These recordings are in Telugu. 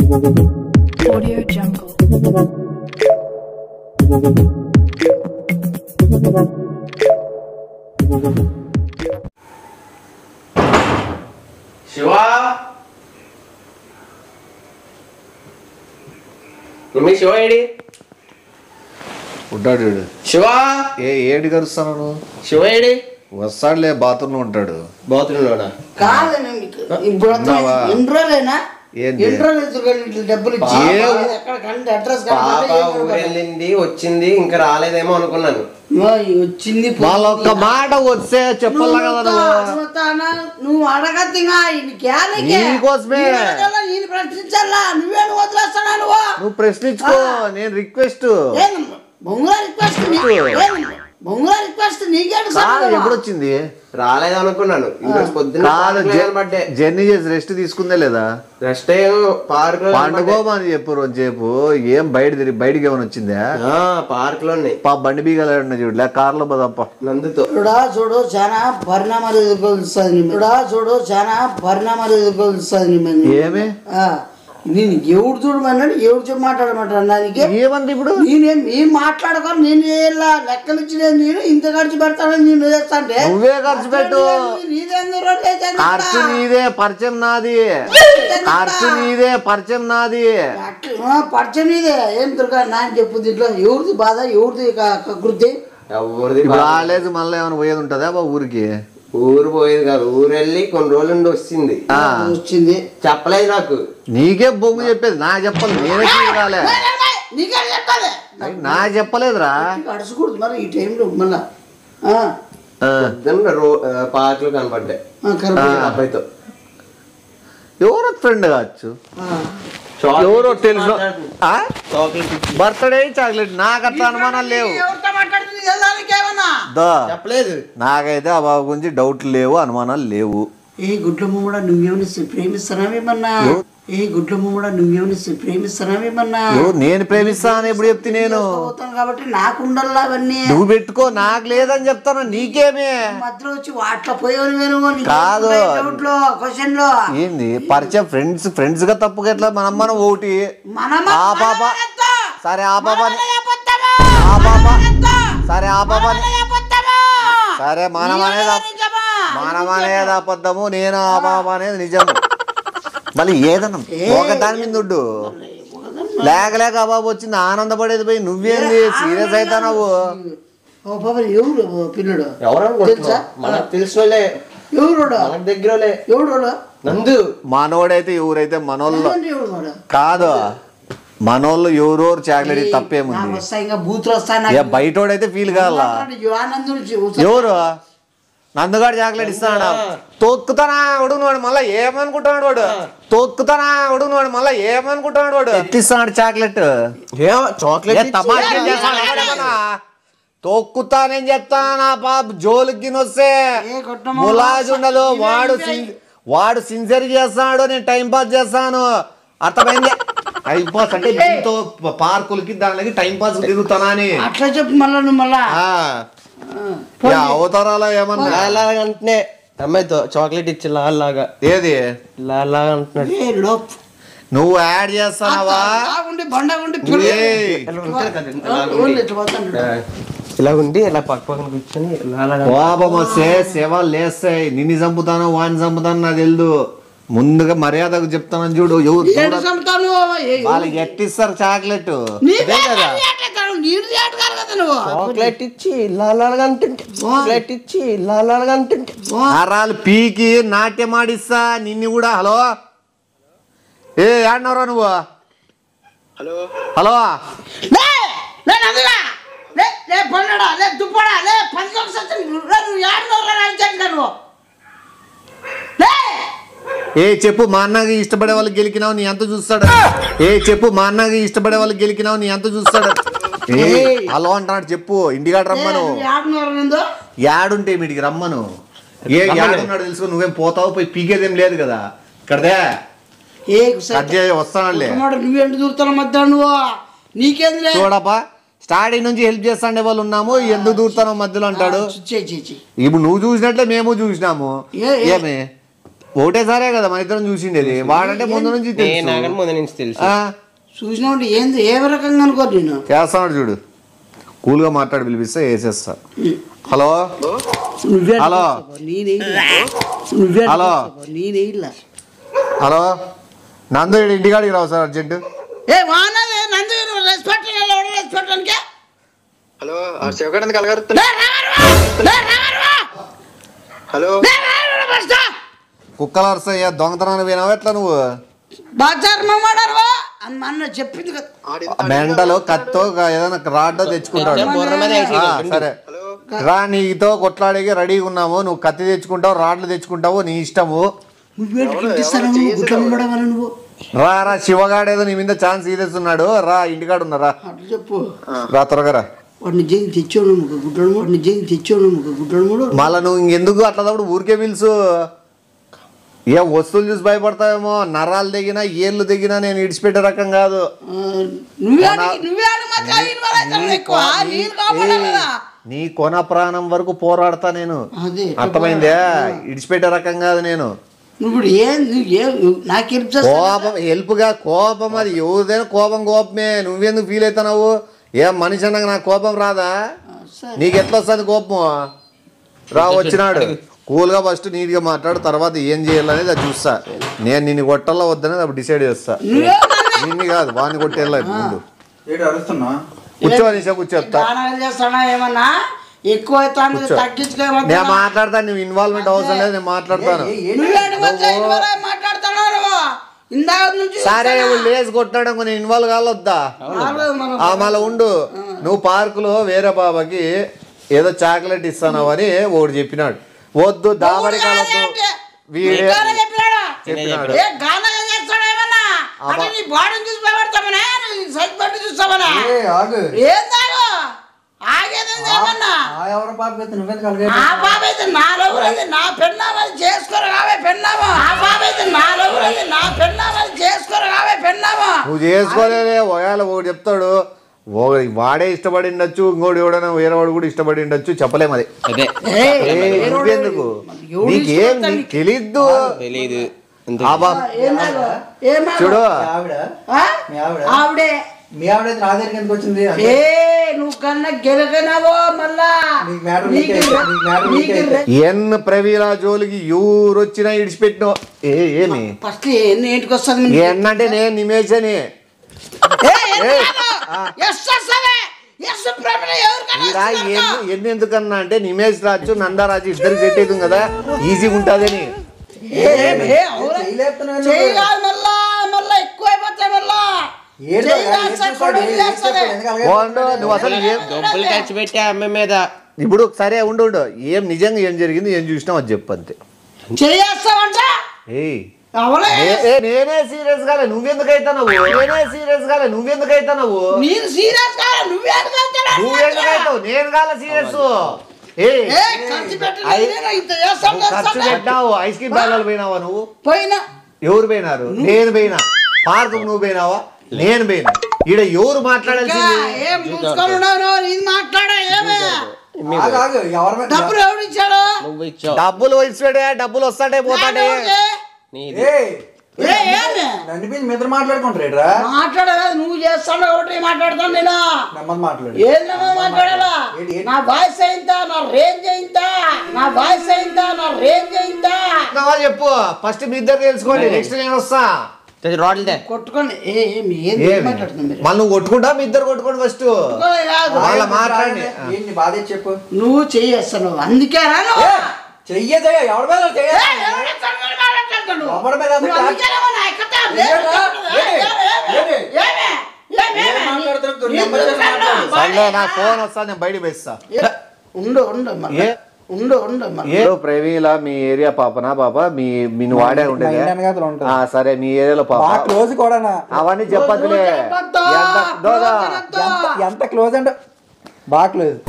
Audio Jungle. Shiva Shiva AD ఉంటాడు శివా ఏడు కరుస్తాను శివ ఏడి వస్తాడులే బాత్రూంలో ఉంటాడు బాత్రూంలోనా కాదని మీకు ఇప్పుడు ఎన్ని రోజులైనా ఎన్ని రోజులు డబ్బులు అడ్రస్ వెళ్ళింది వచ్చింది ఇంకా రాలేదేమో అనుకున్నాను వచ్చింది వాళ్ళ ఒక్క మాట వస్తే చెప్పాల కదా నువ్వు అడగద్దిగా నీకోసమే నేను ప్రశ్నించాలా నువ్వేను వదిలేస్తానా నువ్వు ప్రశ్నించుకో నేను రిక్వెస్ట్ బొంగుల రిక్వెస్ట్ నీకేడు ఎప్పుడు వచ్చింది రాలేదు అనుకున్నాను ఈరోజు పొద్దున్న జర్నీ చేసి రెస్ట్ తీసుకుందే లేదా రెస్ట్ పార్క్ పండుకోమని చెప్పు రోజుసేపు ఏం బయటికి ఏమైనా వచ్చిందా పార్క్ లో బండి బీగాలు చూడలే కార్లో పోదాంప నందుతో చూడు చాలా పరిణామాలు ఎదుర్కోవస్తుంది ఏమి నేను ఎవడు చూడమన్నాడు ఎవరు చెప్పి మాట్లాడమంటారు దానికి ఏమంది ఇప్పుడు నేను మాట్లాడుకోను నేను లెక్కలు ఇచ్చి నేను ఇంత ఖర్చు పెడతానని నేను చేస్తా అంటే నువ్వే ఖర్చు పెట్టు ఖర్చు నీదే పరిచయం నాది పరిచయం నీదే ఏం దుర్గా నాయన చెప్పు దీంట్లో ఎవరిది బాధ ఎవరిది కృతి రాలేదు మళ్ళీ ఏమైనా పోయేది ఉంటుందా ఊరికి ఊరు పోయేది కాదు ఊరు వెళ్ళి కొన్ని రోజుల నుండి వచ్చింది చెప్పలేదు నాకు నీకే బొమ్మ చెప్పేది నాకు చెప్పాలి నేనే రాలే నాకు చెప్పలేదురా అడసకూడదు మరి ఈ టైంలో మళ్ళా పార్క్ లో కనపడ్డా అబ్బాయితో ఎవరో ఫ్రెండ్ కావచ్చు ఎవరో తెలుసు బర్త్డే చాక్లెట్ నాకు అట్లా అనుమానాలు లేవు చెప్పలేదు నాకైతే ఆ బాబు గురించి డౌట్లు లేవు అనుమానాలు లేవు ఏ గుడ్ల ముమ్మడా నువ్వేమని ప్రేమిస్తున్నావేమన్నా నేను ప్రేమిస్తాను ఎప్పుడు చెప్తే నేను కాబట్టి నాకు ఉండాలి అవన్నీ నువ్వు పెట్టుకో నాకు లేదని చెప్తాను నీకేమే మధ్యలో వచ్చి వాటిలో పోయేవారు కాదు క్వశ్చన్ లో ఏంది పరిచయం ఫ్రెండ్స్ గా తప్పుగా ఎట్లా మనం ఒకటి ఆ పాప సరే ఆ పాప సరే మనం అనేది అబద్ధము నేను ఆ పాప అనేది నిజము మళ్ళీ ఏదన్నా ఒక దాని మీద ఉండు లేక ఆ బాబు వచ్చింది ఆనందపడేది పోయి నువ్వేంది సీరియస్ అవుతా నువ్వు ఎవరు పిల్లడు తెలిసిన దగ్గర నందు మనోడైతే ఎవరైతే మనోళ్ళు కాదు మనోళ్ళు ఎవరెవరు చాక్లెట్ తప్పేముంది బయటోడైతే ఫీల్ కావాల ఎవరు నందుగాడు చాక్లెట్ ఇస్తాడు తొక్కుతానా అడుగునవాడు మళ్ళీ ఏమనుకుంటున్నాడు వాడు ఎట్టిస్తున్నాడు చాక్లెట్ తొక్కుతానేం చెప్తానా పాప జోలికి వస్తే ములాజుండలు వాడు సిన్సియర్ చేస్తున్నాడు నేను టైం పాస్ చేస్తాను అర్థమైంది టైం పాస్ అంటే దీంతో పార్కులకి దానికి టైం పాస్ తిరుగుతానా అని అట్లా చెప్పు మళ్ళా అవతారాలా ఏమన్నా అంటే అమ్మాయితో చాక్లెట్ ఇచ్చి లాగా ఏది లాగా అంటున్నాడు నువ్వు యాడ్ చేస్తానవా ఇలా ఉండి ఇలా పక్కన కూర్చొని కోపం వస్తే సేవలు లేస్తాయి నిన్ను చంపుతాను వాడిని చంపుతాను నాకు తెలియదు ముందుగా మర్యాదకు చెప్తానని చూడు వాళ్ళకి ఎట్టిస్తారు చాక్లెట్ చాక్లెట్ ఇచ్చి నరాలు పీకి నాట్యం ఆడిస్తా నిన్ను కూడా హలో ఏ ఆడినవరా నువ్వు హలో ఏ చెప్పు మా అన్నకి ఇష్టపడే వాళ్ళకి గెలికినావు నీ ఎంత చూస్తాడు హలో అంటున్నాడు చెప్పు ఇంటికాడ రమ్మను యాడుంటే వీడికి రమ్మను యాడున్నాడు తెలుసుకో నువ్వేం పోతావు పోయి పీకేదేం లేదు కదా ఇక్కడదే వస్తానులే చూడపా స్టార్టింగ్ నుంచి హెల్ప్ చేస్తాండే వాళ్ళు ఉన్నాము ఎందుకు దూరుతాను మధ్యలో అంటాడు ఇప్పుడు నువ్వు చూసినట్లే మేము చూసినాము ఏమే ఒకటేసారే కదా మన ఇద్దరం చూసిండేది వాడంటే ముందు నుంచి ముందు నుంచి తెలుసు చూసినా ఏంది ఏ రకంగా అనుకో నేను చేస్తాడు చూడు కూల్గా మాట్లాడి పిలిపిస్తే వేసేస్తా హలో హలో హలో హలో నందు ఇంటికాడికి రావు సార్ అర్జెంట్ హలో శివగడ కలగారు హలో కుక్కలు అరుస్తాయ్యా దొంగతనాన్ని పోయినావా ఎట్లా నువ్వు చెప్పింది మెంటలో కత్తో ఏదైనా రాడ్డో తెచ్చుకుంటాడు సరే రా నీతో కొట్లాడికి రెడీగా ఉన్నాము నువ్వు కత్తి తెచ్చుకుంటావు రాడ్లు తెచ్చుకుంటావు నీ ఇష్టము రా రా శివగాడేదో నీ మీద ఛాన్స్ ఇదేస్తున్నాడు రా ఇంటికాడు ఉన్నారా చెప్పు రా త్వరగా రా వాడిని జైలు తెచ్చాడు గుడ్డడు వాడిని జైలు తెచ్చాడు గుడ్డడు మళ్ళా నువ్వు ఇంకెందుకు అట్లా తప్పుడు ఊరికే పిలుసు ఏ వస్తువులు చూసి భయపడతావేమో నరాలు దిగినా ఏళ్ళు దిగినా నేను ఇడిచిపెట్టే రకం కాదు నీ కొన ప్రాణం వరకు పోరాడతా నేను అర్థమైందే ఇడిచిపెట్టే రకం కాదు నేను కోపం హెల్ప్గా కోపం అది ఎవరిదైనా కోపమే నువ్వెందుకు ఫీల్ అవుతున్నావు ఏం మనిషి అన్నాక నాకు కోపం రాదా నీకు ఎట్లా వస్తుంది కోపం రా వచ్చినాడు కూల్గా ఫస్ట్ నీట్గా మాట్లాడు తర్వాత ఏం చేయాలనేది అది చూస్తా నేను నిన్ను కొట్టాలా వద్దనేది అప్పుడు డిసైడ్ చేస్తా నిన్ను కాదు వాడిని కొట్టేలా ముందు కూర్చోని కూర్చోస్తా నేను మాట్లాడతాను నువ్వు ఇన్వాల్వ్మెంట్ అవసరం లేదు నేను మాట్లాడతాను సరే లేచి కొట్టాడు నేను ఇన్వాల్వ్ కావద్దా మళ్ళీ ఉండు నువ్వు పార్కులో వేరే బాబాకి ఏదో చాక్లెట్ ఇస్తానావు అని ఒకటి చెప్పినాడు వద్దు దావరి కాలద్దు వీడే చెప్పినాడు నువ్వు చేసుకోలేదే ఒకవేళ ఒకటి చెప్తాడు వాడే ఇష్టపడి ఉండొచ్చు ఇంకోటి ఎవడైనా వేరే వాడు కూడా ఇష్టపడి ఉండొచ్చు చెప్పలేము అది నువ్వెందుకు నీకేం తెలీదు చూడు ఎన్ ప్రవీణ జోలికి ఎవరు వచ్చినా ఇడిచిపెట్టిన ఏమి ఎన్నంటే నేను నిమేషని ఎన్ని ఎందుకన్నా అంటే నిమేష్ రాజు నందారాజు ఇద్దరు సెట్ అవుతుంది కదా ఈజీగా ఉంటుందని ఇప్పుడు సరే ఉండు ఏం నిజంగా ఏం జరిగింది ఏం చూసినావు అది చెప్పు అంతే నేనే సీరియస్ గానే నువ్వెందుకు అవుతావు నేనే సీరియస్ గానే నువ్వెందుకు అవుతావు నువ్వెందుకు నేను కాల సీరియస్ ఖర్చు పెట్టావు ఐస్ క్రీమ్ బ్యాలలు పోయినావా నువ్వు ఎవరు పోయినారు నేను పోయినా పార్కు నువ్వు పోయినావా నేను పోయినా ఈడ ఎవరు మాట్లాడాల్సింది డబ్బులు ఇచ్చాడే డబ్బులు వస్తాడే పోతాడే నిద్ర మాట్లాడుకుంటారా నువ్వు చేస్తాడు ఒకటి మాట్లాడతాను నేను మాట్లాడాలా నా వాయిస్ అయిందా నా రేంజ్ అయిందా నా వాయిస్ అయిందా నా రేంజ్ అయిందా చెప్పు ఫస్ట్ మీ ఇద్దరు తెలుసుకోండి నెక్స్ట్ నేను వస్తా కొట్టుకోండి మళ్ళీ నువ్వు కొట్టుకుంటా మీ ఇద్దరు కొట్టుకోండి ఫస్ట్ మాట్లాడండి బాధ చెప్పు నువ్వు చెయ్యేస్తాను అందుకే నా ఫోన్ వస్తా నేను బయట వేస్తా ప్రవీణ మీ ఏరియా పాపనా పాప మీ వాడే ఉండేది సరే మీ ఏరియాలో పాప క్లోజ్ కూడా అవన్నీ చెప్పదులే ఎంత క్లోజ్ అంటే బాగా క్లోజ్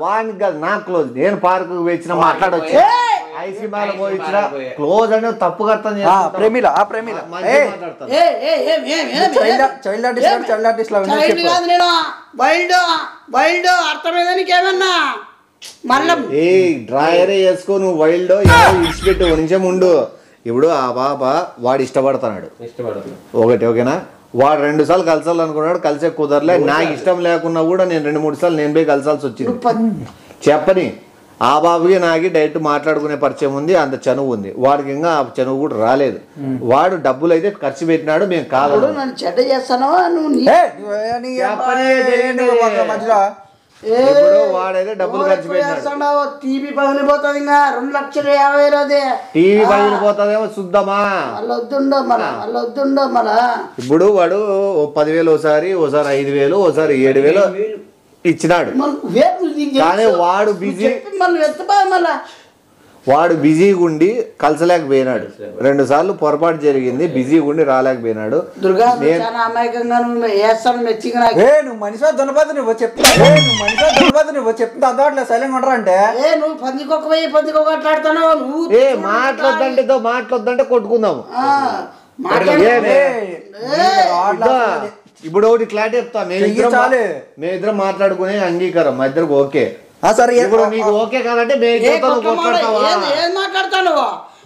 వాడికి కాదు నా క్లోజ్ నేను పార్కు వచ్చిన మాట్లాడొచ్చు ఐసీమాల పోయించిన క్లోజ్ అంటే తప్పుగా అర్థం అర్థమేదానికి ఏమన్నా మళ్ళా ఏ డ్రాయరే వేసుకో నువ్వు వైల్డ్ ఇచ్చిపెట్టి ఒక నిమిషం ఉండు. ఇప్పుడు ఆ పాప వాడు ఇష్టపడుతున్నాడు ఒకటి, ఓకేనా? వాడు 2 సార్లు కలిసాలనుకున్నాడు, కలిసే కుదరలే. నాకు ఇష్టం లేకున్నా కూడా నేను 2-3 సార్లు నేను పోయి కలిసాల్సి వచ్చింది. చెప్పని ఆ బాబుకి నాకు డైరెక్ట్ మాట్లాడుకునే పరిచయం ఉంది, అంత చనువు ఉంది. వాడికి ఇంకా ఆ చనువు కూడా రాలేదు. వాడు డబ్బులు అయితే ఖర్చు పెట్టినాడు, మేము కాదు. నన్ను చెడ్డ చేస్తానో నువ్వు ఇప్పుడు వాడైతే డబ్బులు ఖర్చు పెట్టినాడు. టీవీ పగిలిపోతుంది ఇంకా 2,50,000 టీవీ పగిలిపోతుందేమో చూద్దామా. వద్దుండో మళ్ళా ఇప్పుడు వాడు 10,000 ఓసారి 5,000 ఓసారి 7,000 ఇచ్చినాడు. కానీ వాడు బిజీ, వాడు బిజీగా ఉండి కలిసలేకపోయినాడు. 2 సార్లు పొరపాటు జరిగింది, బిజీగా ఉండి రాలేకపోయినాడు. నువ్వు మనిషి దున్నపోతు నువ్వు చెప్తా, నువ్వు చెప్తా అదవట్లేదు సైలెంట్ ఉండరా అంటే నువ్వు పందికొక్కట్లాడుతావు. ఏ మాట్లాడొద్దంటే కొట్టుకుందాము. ఇప్పుడు ఒకటి క్లారిటీ చెప్తా, మేమిద్దరం మాట్లాడుకునే అంగీకారం మా ఇద్దరికి ఓకే. సరే ఇప్పుడు నీకు ఓకే కాదంటే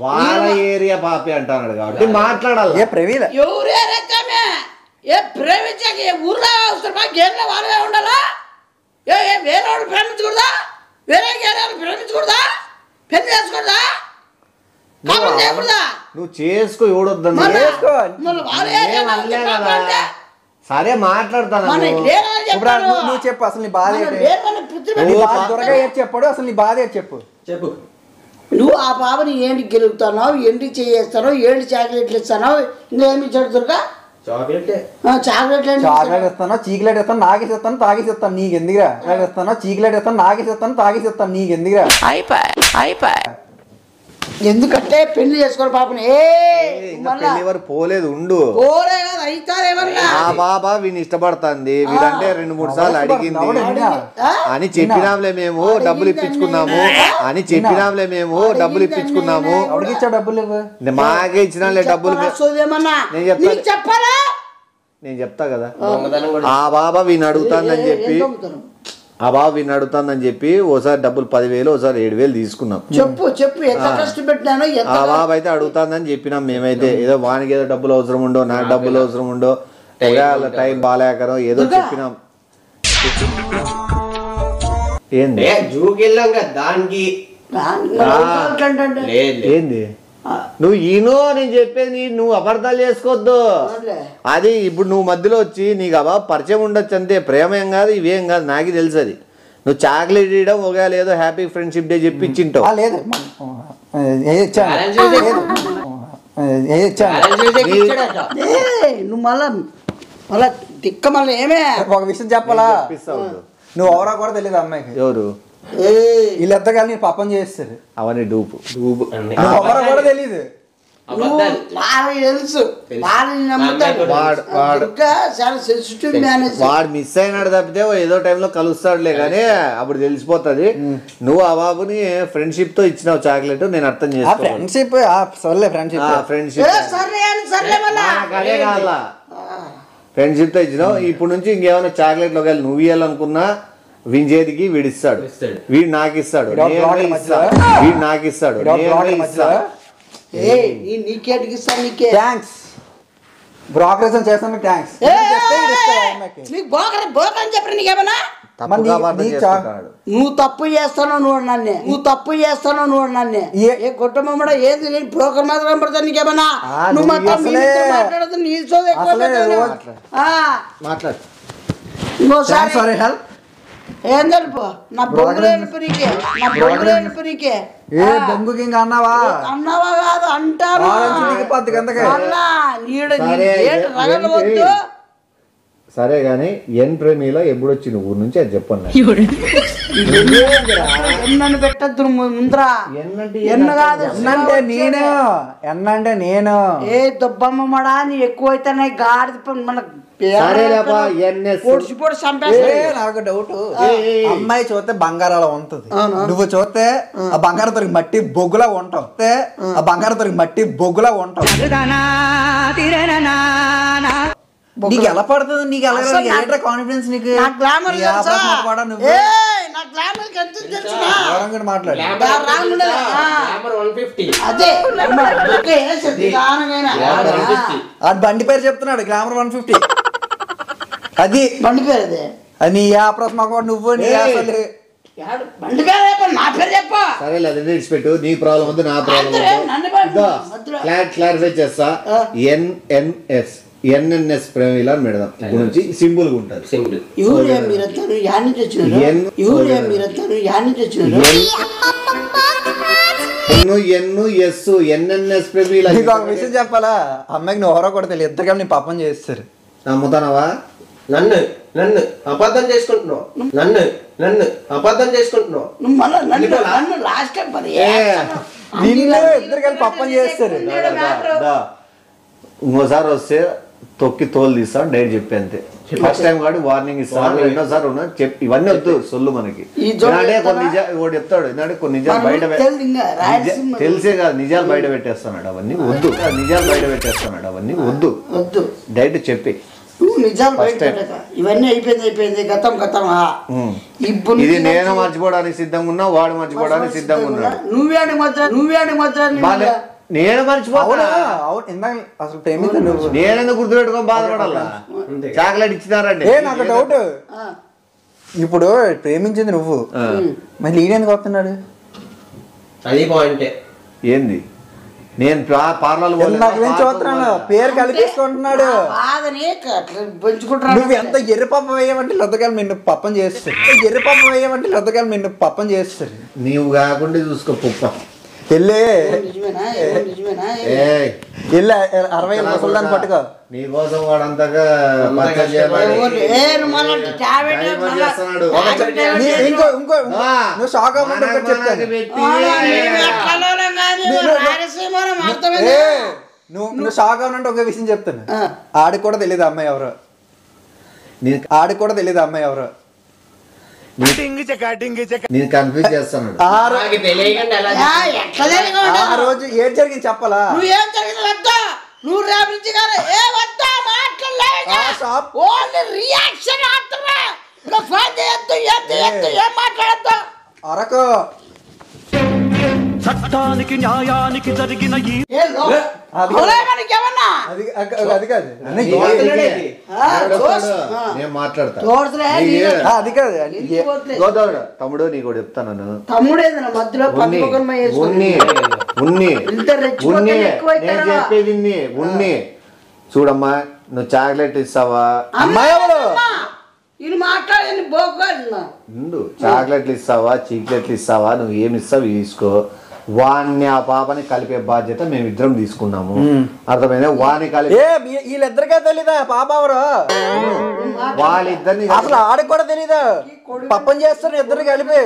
వాళ్ళ ఏరియా పాపి అంటున్నాడు కాబట్టి మాట్లాడాలి. ప్రవీణ ప్రేమించాక ఊర్లో అవసరమా గేమ్లో వాళ్ళే ఉండాలా? వేరే వాళ్ళు ప్రేమించకూడదా? వేరే గేరాలు ప్రేమించకూడదా? పెళ్లి చేసుకోకూడదా? నువ్వు చేసుకో, ఎవడొద్దని సరే మాట్లాడతాను. నువ్వు చెప్పు అసలు నీ బాధ త్వరగా ఏది చెప్పాడు, అసలు నీ బాధ ఏది చెప్పు. నువ్వు ఆ పాపని ఏంటి గెలుగుతున్నావు, ఏంటి చేస్తావు, ఏంటి చాక్లెట్లు ఇస్తావు, ఇంకేమి ఇచ్చాడు దుర్గా? చాక్లెట్ ఇస్తాను, చీక్లెట్ ఇస్తాను, నాగేసి ఇస్తాను, తాగేసి ఇస్తాను, నీకు ఎందుకురా? ఇస్తాను, చీక్లెట్ ఇస్తాను, నాగేసి ఇస్తాను, తాగేసి ఇస్తాను, నీకు ఎందుకురా? ఎందుకంటే పెళ్లి చేసుకోరు పాపని. ఎవరు పోలేదు ఉండు. ఆ బాబా వీని ఇష్టపడుతుంది, వీడంటే 2-3 సార్లు అడిగింది అని చెప్పినాంలే మేము డబ్బులు ఇప్పించుకున్నాము డబ్బులు మాకే ఇచ్చినాలే డబ్బులు. నేను చెప్తా కదా, ఆ బాబా వీని అడుగుతాందని చెప్పి ఓసారి డబ్బులు 10,000 ఓసారి 7,000 తీసుకున్నాం. చెప్పు ఎంత కష్టపెట్టినాను. ఆ బాబు అయితే అడుగుతాందని చెప్పినాం మేమైతే. ఏదో వానికి ఏదో డబ్బులు అవసరం ఉండో, నాకు డబ్బులు అవసరం ఉండో, టైం బాగాలేకరో ఏదో చెప్పినాం. ఏంది దానికి ఏంది నువ్వు ఈనో నేను చెప్పేది, నువ్వు అపార్థాలు చేసుకోవద్దు. అది ఇప్పుడు నువ్వు మధ్యలో వచ్చి నీకు అబా పరిచయం ఉండొచ్చు అంతే, ప్రేమ ఏం కాదు, ఇవేం కాదు, నాకు తెలుసు. అది నువ్వు చాక్లెట్ ఇవ్వడం ఒక లేదో హ్యాపీ ఫ్రెండ్షిప్ డే చెప్పి ఇచ్చింటావు. లేదు నువ్వు మళ్ళా తిక్క మళ్ళీ ఏమే ఒక విషయం చెప్పాలా, నువ్వు ఎవరో కూడా తెలియదు అమ్మాయికి. ఎవరు వీళ్ళెద్దరు కలిసి నేను పాపం చేస్తారు, అవన్నీ డూపు ఎవరో కూడా తెలియదు. వాడు మిస్ అయినాడు తప్పితే ఏదో టైంలో కలుస్తాడులే కానీ అప్పుడు తెలిసిపోతుంది. నువ్వు ఆ బాబుని ఫ్రెండ్షిప్ తో ఇచ్చినావు చాక్లెట్, నేను అర్థం చేస్తాను. ఫ్రెండ్షిప్ అదే కావాలా, ఫ్రెండ్షిప్ తో ఇచ్చినావు. ఇప్పుడు నుంచి ఇంకేమైనా చాక్లెట్లు ఒకవేళ నువ్వు ఇవ్వాలనుకున్నా వీని చేతికి వీడిస్తాడు, వీడు నాకు ఇస్తాడు, వీడు నాకు ఇస్తాడు, నీకేటికి ఇస్తాను. నీకే థ్యాంక్స్ బ్రోకరేజ్ చేస్తాను, థ్యాంక్స్. నువ్వు తప్పు చేస్తాను నువ్వు నన్నే ఏ కుటుంబం ఏది నేను బ్రోకర్ మాత్రం పడతాను. నీకేమన్నా నువ్వు మాట్లాడదు, నీ ఇంకోసారి ఏం తెలుపు నా బొంగులేనిపరికి బొంగుకి ఇంకా అన్నావా కాదు అంటాను. సరే గాని ఎన్ ప్రేమిలో ఎప్పుడు వచ్చిన ఊరు నుంచి అది చెప్పండి. ఎన్నని పెట్టద్దు ముందరా, ఎన్నంటే నేను ఏ దుబ్బమ్మ మడా నీ ఎక్కువైతే గాడి మన నాకు డౌట్, అమ్మాయి చూస్తే బంగారాల ఉంటుంది, నువ్వు చూస్తే ఆ బంగారం తొరికి మట్టి బొగ్గులా ఉంటావు, ఆ బంగారం తొరికి మట్టి బొగ్గులా ఉంటావు. నీకు ఎలా పడుతుంది, నీకు ఎలా కాన్ఫిడెన్స్, నీకు రాంగ్ మాట్లాడు. అదే అది బండి పేరు చెప్తున్నాడు, గ్లామర్ 150. అది బండి పేరు అదే. అది నీ యాప్రస్ మాకు నువ్వు నీ అసలు బండి పేరు చెప్ప, నా పేరు చెప్ప. సరేలే అది విడిచిపెట్టు, నీ ప్రాబ్లం ఉంది నా ప్రాబ్లం క్లారిఫై చేస్తా. ఎన్ఎన్ఎస్ ప్రేమిల అని పెడదాం, గురించి సింపుల్ గా ఉంటుంది. యూరియా మీరంతా యాడ్ నుంచి వచ్చినారు, యూరియా మీరంతా యాడ్ నుంచి వచ్చినారు. ఎన్ఎన్ఎస్ ప్రేమిల. నీకు ఒక విషయం చెప్పాలా, అమ్మాయికి నువ్వు ఎవరో కూడా తెలియదు, ఇద్దరు నీ పాపం చేస్తారు. నమ్ముతానవా? నన్ను అబద్ధం చేసుకుంటున్నావు, నన్ను అబద్ధం చేసుకుంటున్నావు. నువ్వు మళ్ళీ నన్ను లాస్ట్ టైం నిన్ను ఇద్దరు కలిసి పాపం చేస్తారు. ఇంకోసారి వస్తే తొక్కి తోలు తీస్తా డైట్ చెప్పి అంతే. ఫస్ట్ టైం కాబట్టి వార్నింగ్ ఇస్తాను, రెండోసారి చెప్పి ఇవన్నీ వద్దు సొల్లు మనకి. కొన్ని ఒకటి చెప్తాడు, ఎందుకంటే కొన్ని నిజాలు బయట తెలిసే కాదు నిజాలు బయట పెట్టేస్తున్నాడు, అవన్నీ వద్దు. నిజాలు బయట పెట్టేస్తున్నాడు, అవన్నీ వద్దు. డైట్ చెప్పి నిజాలు బయట ఇవన్నీ అయిపోయింది గతం. ఇది నేను మర్చిపోవడానికి సిద్ధంగా ఉన్నా, వాడు మర్చిపోవడానికి సిద్ధంగా ఉన్నాడు. నువ్వేడు మాత్రం నేను మర్చిపోతున్నా. అసలు ప్రేమించ నువ్వు నేనెందుకు గుర్తుపెట్టుకొని బాధపడాలా? చాక్లెట్ ఇచ్చినారండి. నాకు డౌట్, ఇప్పుడు ప్రేమించింది నువ్వు, మళ్ళీ ఈయనెందుకు వస్తున్నాడు? అది పాయింటే. ఏంది నేను పార్లర్ చూస్తున్నాను, పేరు కలిపేసుకుంటున్నాడు. నువ్వు ఎంత ఎర్రపప్ప వేయమంటే లొద్దకాయలు నిన్ను పప్పం చేస్తారు, ఎర్రపప్ప వేయమంటే లొద్దకాయలు నిన్ను పప్పం చేస్తారు. నీవు కాకుండా చూసుకో పుప్ప. వెళ్ళి 60 ముసల్దాన్ని పట్టుకో. నీకోసం వాడంతగా నువ్వు షాక్ అవ్వకుండా చెప్తాను. నువ్వు షాక్ అవ్వనంటే ఒక విషయం చెప్తాను. ఆడికి కూడా తెలియదు అమ్మాయి ఎవరో, ఆడికి కూడా తెలియదు అమ్మాయి ఎవరో. నేను కన్ఫ్యూజ్ చేస్తాను. ఆ రోజు ఏం జరిగింది చెప్పాలా? నువ్వేం జరిగింది వద్దా, నువ్వు రేపు మాట్లాడద్దు అరకు చట్టానికి న్యాయానికి జరిగిన అది కాదు, నేను మాట్లాడతా. అది కాదు తమ్ముడు నీకు చెప్తాను, చెప్పేది ఉన్ని చూడమ్మా. నువ్వు చాక్లెట్ ఇస్తావా? చాక్లెట్లు ఇస్తావా, చీక్లెట్లు ఇస్తావా, నువ్వు ఏమి ఇస్తావు తీసుకో. వాణ్ణి ఆ పాపని కలిపే బాధ్యత మేమిద్దరం తీసుకున్నాము, అర్థమైందా? వాణ్ణి కలిపి వీళ్ళిద్దరికే తెలీదా పాప ఎవరు? వాళ్ళిద్దరిని అసలు ఆడికి కూడా తెలీదా? పప్పం చేస్తారు ఇద్దరు కలిపి.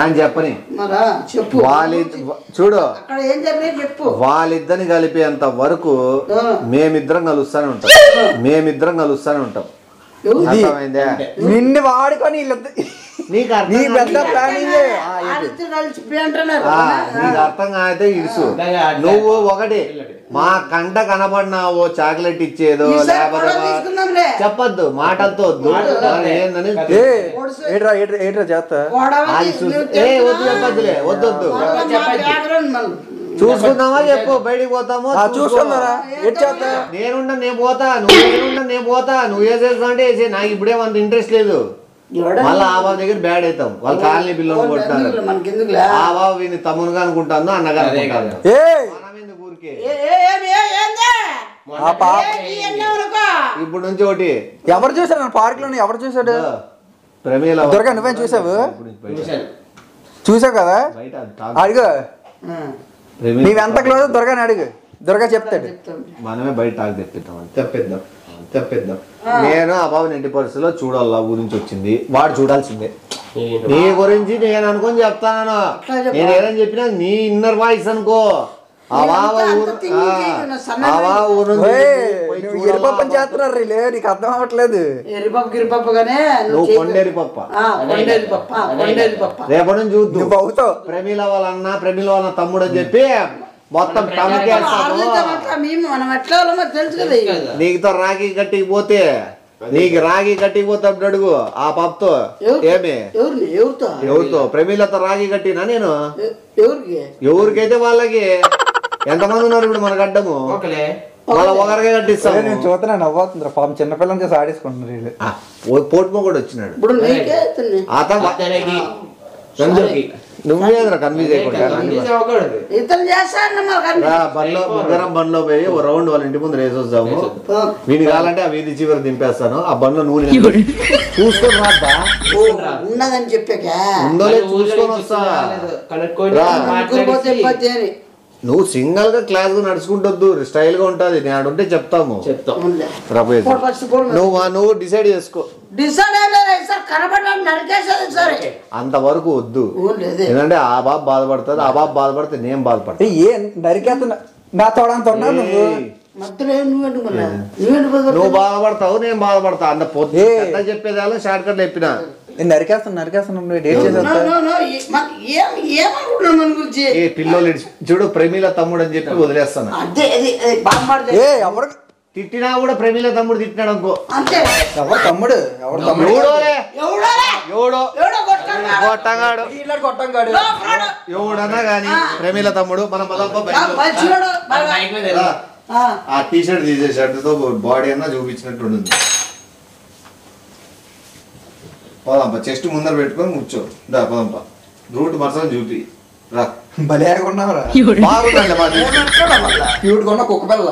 నాకు చెప్పని చూడు, వాళ్ళిద్దరిని కలిపేంత వరకు మేమిద్దరం కలుస్తానే ఉంటాం. నిన్ను వాడుకొని నీకు అర్థం కాఅయితే ఇరుసు. నువ్వు ఒకటి మా కంట కనబడినావో చాక్లెట్ ఇచ్చేదో లేకపోతే చెప్పద్దు, మాటలతో వద్దు. చెప్పద్దులే, వద్దొద్దు. చూసుకుందామా చెప్పు, బయటికి పోతామో చూసుకున్నారా? నేనుండ నేను పోతా, నువ్వు వేసేస్తా అంటే వేసే. నాకు ఇప్పుడేమంత ఇంట్రెస్ట్ లేదు. మళ్ళీ ఆ బాబు దగ్గర బ్యాడ్ అవుతాం, వాళ్ళ కాలనీ పిల్లలు కొట్టారు. ఆ బాబు వీని తమ్ముడుగా అనుకుంటాను, అన్నగా అనుకుంటాను. ఇప్పుడు నుంచి ఒకటి ఎవరు చూసాడు పార్క్ లో? ఎవరు చూసాడు? ప్రమేల దొరక నువ్వేం చూసావు? చూసావు కదా, అడుగు. నీవెంత క్లోజ్ దొరకని అడుగు, దొరక చెప్తాడు. మనమే బయట టాక్ తెప్పిద్దాం. నేను ఆ బాబుని ఇంటి పరిస్థితిలో చూడాలి, గురించి వచ్చింది, వాడు చూడాల్సిందే. నీ గురించి నేను అనుకొని చెప్తాను. నేను ఏదని చెప్పినా నీ ఇన్నర్ వాయిస్ అనుకో. ఎరిపప్పం చేస్తున్నారు నీకు అర్థం అవ్వట్లేదు. నువ్వు కొండేరి పప్ప. రేపటి నుంచి చూద్దు అవుతావు. ప్రమీల వాళ్ళ తమ్ముడు అని చెప్పి మొత్తం నీకుతో రాఖీ కట్టికి పోతే నీకు రాగి కట్టిపోతాడు అడుగు ఆ పాపతో. ఏమి ఎవరితో? ప్రమీలతో రాగి కట్టినా నేను. ఎవరికైతే వాళ్ళకి. ఎంతమంది ఉన్నారు ఇప్పుడు మనకు అడ్డము? వాళ్ళ ఒకరికే కట్టిస్తాను. నేను చూస్తున్నాను నవ్వుతుంది పాపం చిన్నపిల్లలకి సాడేసుకుంటున్నారు వీళ్ళు. పోటుమో కూడా వచ్చినాడు. నువ్వేంద్ర కన్ఫ్యూజ్ అయిపోతా. బండ్లో ముగ్గురం బండ్లో పోయి ఓ రౌండ్ వాళ్ళ ఇంటి ముందు రేసి వస్తాము. వీడిని కావాలంటే ఆ వీధి చివరి దింపేస్తాను. ఆ బండ్లో నూనె చూసుకొని రాద్దా ఉన్నదని చెప్పాక ఉందో లేదు చూసుకొని వస్తా. నువ్వు సింగల్ గా క్లాస్ గా నడుచుకుంటొద్దు, స్టైల్ గా ఉంటది. నేను ఉంటే చెప్తాము. నువ్వు డిసైడ్ చేసుకో. అంతవరకు వద్దు. ఎందుకంటే ఆ బాబు బాధపడుతుంది, ఆ బాబు బాధపడితే నేను బాధపడతా. ఏ నరికేస్తున్నా నా తోడంత ఉన్నా నువ్వు నువ్వు బాధపడతావు, నేను బాధపడతా. అంత పొద్దు చెప్పేదాలో షార్ట్ కట్ చెప్పినా నరికేస్తున్నా పిల్లలు చూడు ప్రమీల తమ్ముడు అని చెప్పి వదిలేస్తాను. తిట్టినా కూడా ప్రమీల తమ్ముడు తిట్టినాడు అనుకో. ఎవరు తమ్ముడు? ఎవడన్నా గాని ప్రమీల తమ్ముడు. మన ఆ టీ షర్ట్ తీసే షర్ట్తో బాడీ అన్నా చూపించినట్టు ఉంటుంది. పోదాంప చెస్ట్ ముందర పెట్టుకొని కూర్చో. దా పోదాంప. రూట్ మరసలు చూపి రా. భలే కొన్నావురా. బాగుందండి. క్యూట్ కొన్న కుక్క పిల్ల.